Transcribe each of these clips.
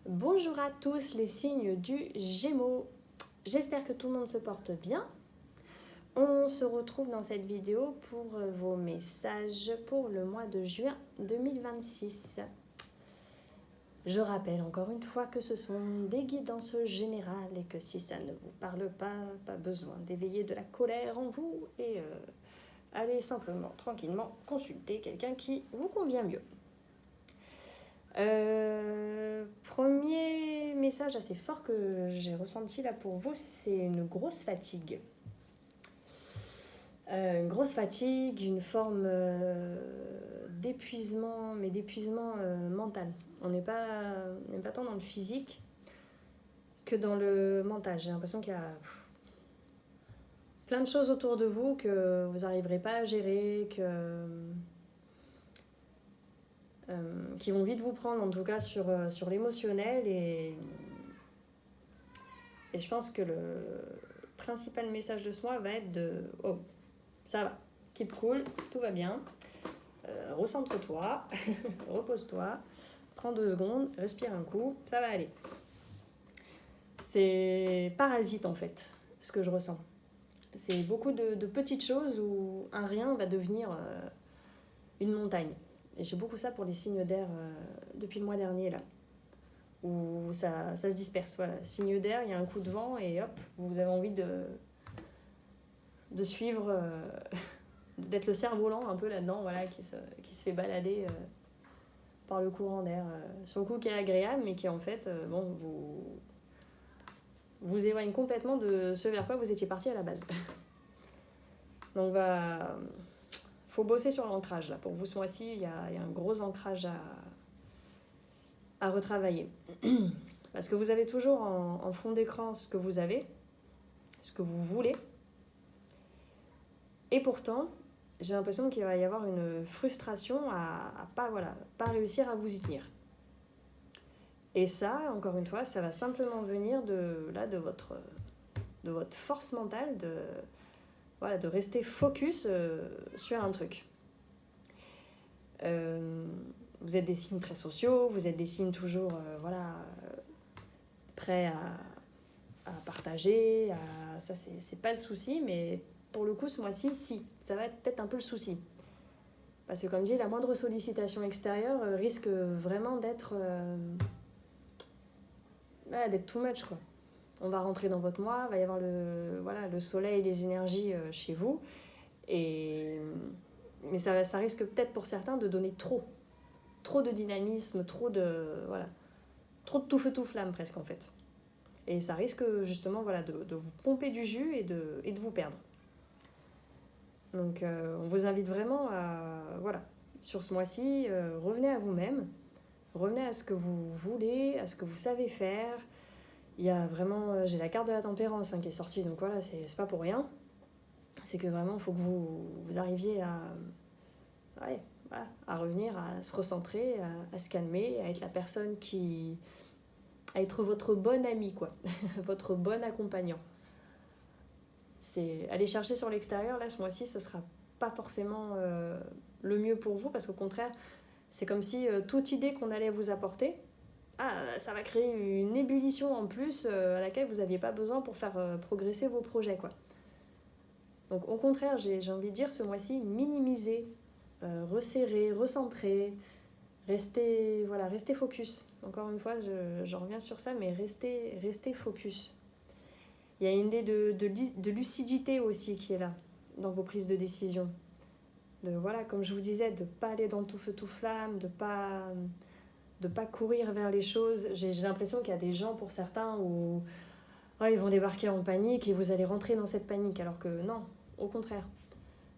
Bonjour à tous les signes du Gémeaux. J'espère que tout le monde se porte bien. On se retrouve dans cette vidéo pour vos messages pour le mois de juin 2026. Je rappelle encore une fois que ce sont des guidances générales et que si ça ne vous parle pas besoin d'éveiller de la colère en vous et allez simplement, tranquillement, consulter quelqu'un qui vous convient mieux. Premier message assez fort que j'ai ressenti là pour vous, c'est une grosse fatigue. Une forme d'épuisement, mais d'épuisement mental. On n'est pas tant dans le physique que dans le mental. J'ai l'impression qu'il y a plein de choses autour de vous que vous n'arriverez pas à gérer, qui vont vite vous prendre, en tout cas sur l'émotionnel. Et je pense que le principal message de ce mois va être de « Oh, ça va, keep cool, tout va bien, recentre-toi, repose-toi, prends 2 secondes, respire un coup, ça va aller. » C'est parasite en fait, ce que je ressens. C'est beaucoup de petites choses où un rien va devenir une montagne. Et j'ai beaucoup ça pour les signes d'air depuis le mois dernier là, où ça se disperse. Voilà, signe d'air, il y a un coup de vent et hop, vous avez envie de suivre, d'être le cerf-volant un peu là-dedans, voilà, qui se fait balader par le courant d'air. Sur le coup qui est agréable, mais qui en fait, vous éloigne complètement de ce vers quoi vous étiez parti à la base. Donc faut bosser sur l'ancrage là. Pour vous ce mois-ci, il y a un gros ancrage à retravailler. Parce que vous avez toujours en fond d'écran ce que vous avez, ce que vous voulez. Et pourtant, j'ai l'impression qu'il va y avoir une frustration à pas réussir à vous y tenir. Et ça, encore une fois, ça va simplement venir de votre force mentale, de rester focus sur un truc. Vous êtes des signes très sociaux, vous êtes des signes toujours prêts à partager. Ça, c'est pas le souci, mais pour le coup, ce mois-ci, si, ça va être peut-être un peu le souci. Parce que comme dit, la moindre sollicitation extérieure risque vraiment d'être too much, quoi. On va rentrer dans votre mois, il va y avoir le soleil, les énergies chez vous. Mais ça risque peut-être pour certains de donner trop de dynamisme, trop de tout feu tout flamme presque en fait. Et ça risque justement de vous pomper du jus et de vous perdre. Donc on vous invite vraiment à, sur ce mois-ci, revenez à vous-même, revenez à ce que vous voulez, à ce que vous savez faire. Il y a vraiment, j'ai la carte de la tempérance qui est sortie, donc voilà, c'est pas pour rien. C'est que vraiment, il faut que vous arriviez à revenir, à se recentrer, à se calmer, à être la personne à être votre bon ami, quoi, votre bon accompagnant. C'est aller chercher sur l'extérieur, là, ce mois-ci, ce sera pas forcément le mieux pour vous, parce qu'au contraire, c'est comme si toute idée qu'on allait vous apporter, ça va créer une ébullition en plus à laquelle vous n'aviez pas besoin pour faire progresser vos projets, quoi. Donc au contraire, j'ai envie de dire ce mois-ci, minimiser, resserrer, recentrer, rester focus. Encore une fois, je reviens sur ça, mais restez focus. Il y a une idée de lucidité aussi qui est là, dans vos prises de décision. Comme je vous disais, de ne pas aller dans tout feu tout flamme, de pas courir vers les choses. J'ai l'impression qu'il y a des gens, pour certains, où ils vont débarquer en panique et vous allez rentrer dans cette panique, alors que non, au contraire.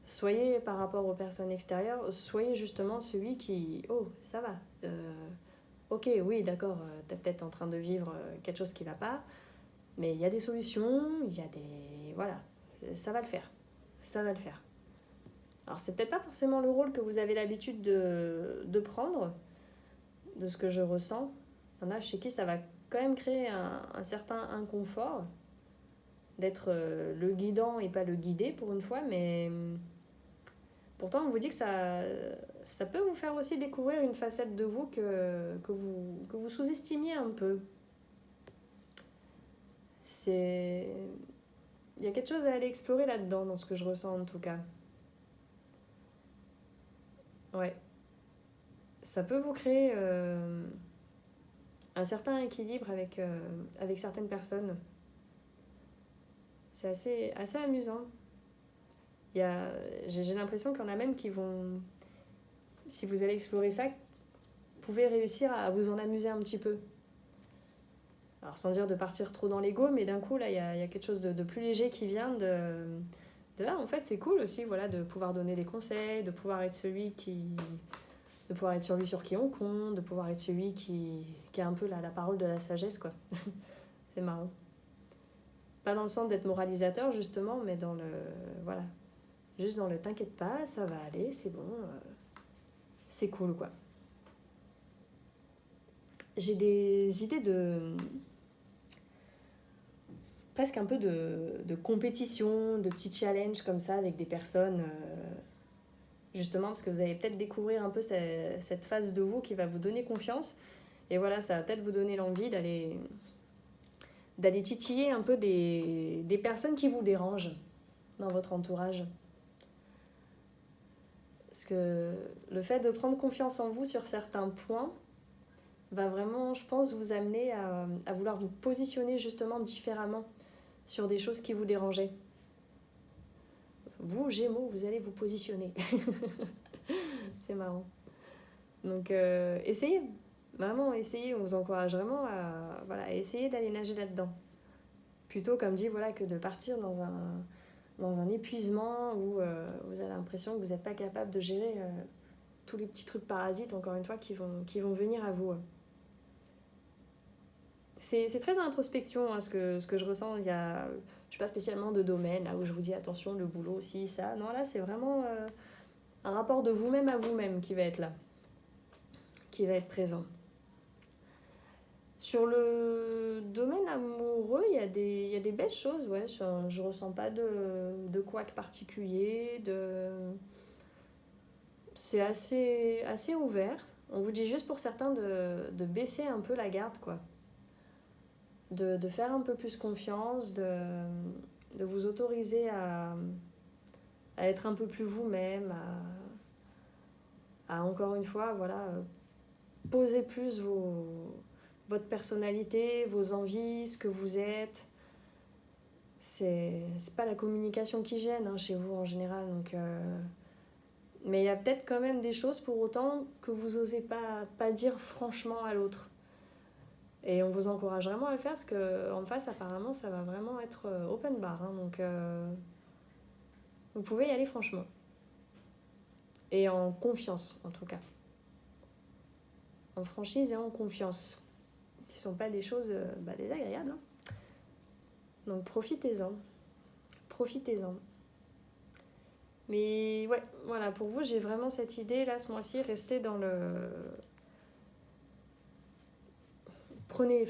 Soyez, par rapport aux personnes extérieures, soyez justement celui qui... Oh, ça va. Ok, oui, d'accord, t'es peut-être en train de vivre quelque chose qui ne va pas, mais il y a des solutions, il y a des... Voilà, ça va le faire. Ça va le faire. Alors, c'est peut-être pas forcément le rôle que vous avez l'habitude de prendre, de ce que je ressens. Il y en a chez qui ça va quand même créer un certain inconfort d'être le guidant et pas le guidé pour une fois, mais pourtant on vous dit que ça ça peut vous faire aussi découvrir une facette de vous que vous sous-estimiez un peu. Il y a quelque chose à aller explorer là-dedans, dans ce que je ressens en tout cas. Ouais. Ça peut vous créer un certain équilibre avec certaines personnes. C'est assez amusant. J'ai l'impression qu'il y en a même qui vont, si vous allez explorer ça, vous pouvez réussir à vous en amuser un petit peu. Alors sans dire de partir trop dans l'ego, mais d'un coup, là, il y a quelque chose de plus léger qui vient en fait, c'est cool aussi, voilà, de pouvoir donner des conseils, de pouvoir être celui sur qui on compte, de pouvoir être celui qui a un peu la parole de la sagesse, quoi. C'est marrant. Pas dans le sens d'être moralisateur, justement, mais voilà. Juste dans le t'inquiète pas, ça va aller, c'est bon, c'est cool, quoi. J'ai des idées presque un peu de compétition, de petits challenges comme ça avec des personnes, justement, parce que vous allez peut-être découvrir un peu cette phase de vous qui va vous donner confiance. Et voilà, ça va peut-être vous donner l'envie d'aller titiller un peu des personnes qui vous dérangent dans votre entourage. Parce que le fait de prendre confiance en vous sur certains points va vraiment, je pense, vous amener à vouloir vous positionner justement différemment sur des choses qui vous dérangeaient. Vous, Gémeaux, vous allez vous positionner. C'est marrant. Donc, essayez. Vraiment, essayez. On vous encourage vraiment à essayer d'aller nager là-dedans. Plutôt, comme dit, voilà, que de partir dans un épuisement où vous avez l'impression que vous n'êtes pas capable de gérer tous les petits trucs parasites, encore une fois, qui vont venir à vous. C'est très introspection, hein, ce que je ressens. Je n'ai pas spécialement de domaine là où je vous dis attention, le boulot, aussi, ça. Non, là, c'est vraiment un rapport de vous-même à vous-même qui va être là, qui va être présent. Sur le domaine amoureux, il y a des belles choses, ouais. Je ressens pas de couac particulier, c'est assez ouvert. On vous dit juste pour certains de baisser un peu la garde, quoi. De faire un peu plus confiance, de vous autoriser à être un peu plus vous-même, à encore une fois, voilà, poser plus votre personnalité, vos envies, ce que vous êtes. C'est pas la communication qui gêne, hein, chez vous en général, donc mais il y a peut-être quand même des choses pour autant que vous osez pas dire franchement à l'autre. Et on vous encourage vraiment à le faire parce qu'en face, apparemment, ça va vraiment être open bar, hein, donc vous pouvez y aller franchement. Et en confiance, en tout cas. En franchise et en confiance. Ce ne sont pas des choses désagréables. Hein. Donc profitez-en. Profitez-en. Mais ouais, voilà, pour vous, j'ai vraiment cette idée, là, ce mois-ci, restez dans le... Prenez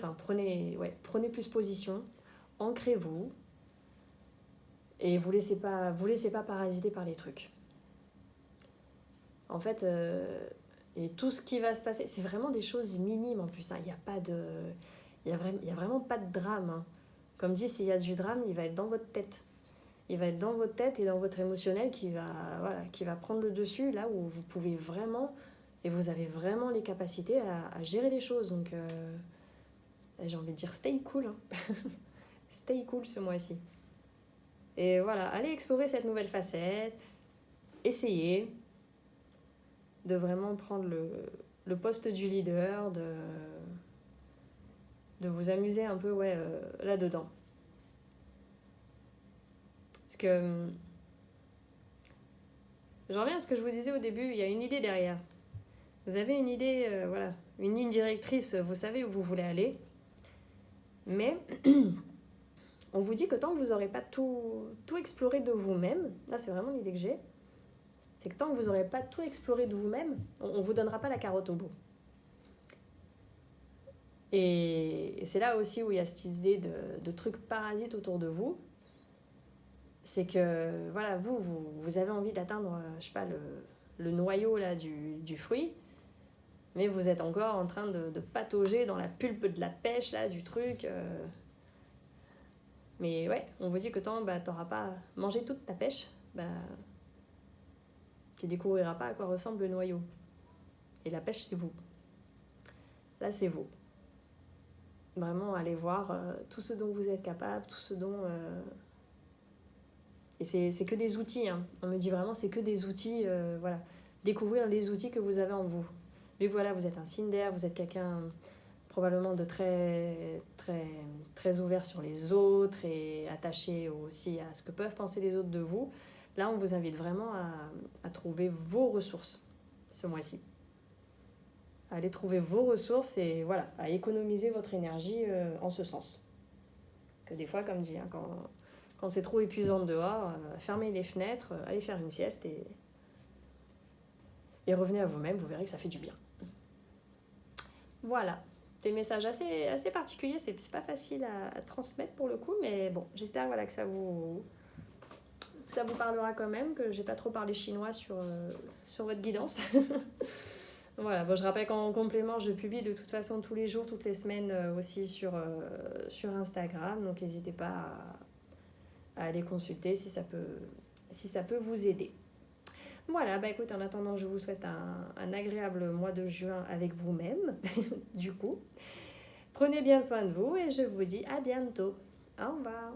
plus position, ancrez-vous, et vous laissez pas parasiter par les trucs. En fait, et tout ce qui va se passer, c'est vraiment des choses minimes en plus. Il y a vraiment pas de drame. Hein. Comme dit, s'il y a du drame, il va être dans votre tête. Il va être dans votre tête et dans votre émotionnel qui va prendre le dessus, là où vous pouvez vraiment, et vous avez vraiment les capacités à gérer les choses. Donc, j'ai envie de dire stay cool. Hein. Stay cool ce mois-ci. Et voilà, allez explorer cette nouvelle facette. Essayez de vraiment prendre le poste du leader, de vous amuser un peu là-dedans. Parce que j'en reviens à ce que je vous disais au début, il y a une idée derrière. Vous avez une idée, une ligne directrice, vous savez où vous voulez aller. Mais on vous dit que tant que vous n'aurez pas tout exploré de vous-même, là c'est vraiment l'idée que j'ai, c'est que tant que vous n'aurez pas tout exploré de vous-même, on ne vous donnera pas la carotte au bout. Et c'est là aussi où il y a cette idée de trucs parasites autour de vous. C'est que voilà, vous avez envie d'atteindre, je sais pas, le noyau là, du fruit, mais vous êtes encore en train de patauger dans la pulpe de la pêche là, du truc. Mais ouais, on vous dit que tant t'auras pas mangé toute ta pêche, tu découvriras pas à quoi ressemble le noyau. Et la pêche, c'est vous. Là, c'est vous. Vraiment, allez voir tout ce dont vous êtes capable, tout ce dont... Et c'est que des outils. Hein. On me dit vraiment, c'est que des outils. Voilà. Découvrir les outils que vous avez en vous. Vu que voilà, vous êtes un signe d'air, vous êtes quelqu'un probablement de très, très, très ouvert sur les autres et attaché aussi à ce que peuvent penser les autres de vous. Là, on vous invite vraiment à trouver vos ressources ce mois-ci. À aller trouver vos ressources et voilà, à économiser votre énergie en ce sens. Que des fois, comme dit, hein, quand c'est trop épuisant dehors, fermez les fenêtres, allez faire une sieste et revenez à vous-même, vous verrez que ça fait du bien. Voilà, des messages assez particuliers, c'est pas facile à transmettre pour le coup, mais bon, j'espère voilà, que ça vous parlera quand même, que j'ai pas trop parlé chinois sur votre guidance. Voilà, bon, je rappelle qu'en complément, je publie de toute façon tous les jours, toutes les semaines aussi sur Instagram, donc n'hésitez pas à aller consulter si ça peut vous aider. Voilà, écoute, en attendant, je vous souhaite un agréable mois de juin avec vous-même, du coup. Prenez bien soin de vous et je vous dis à bientôt. Au revoir.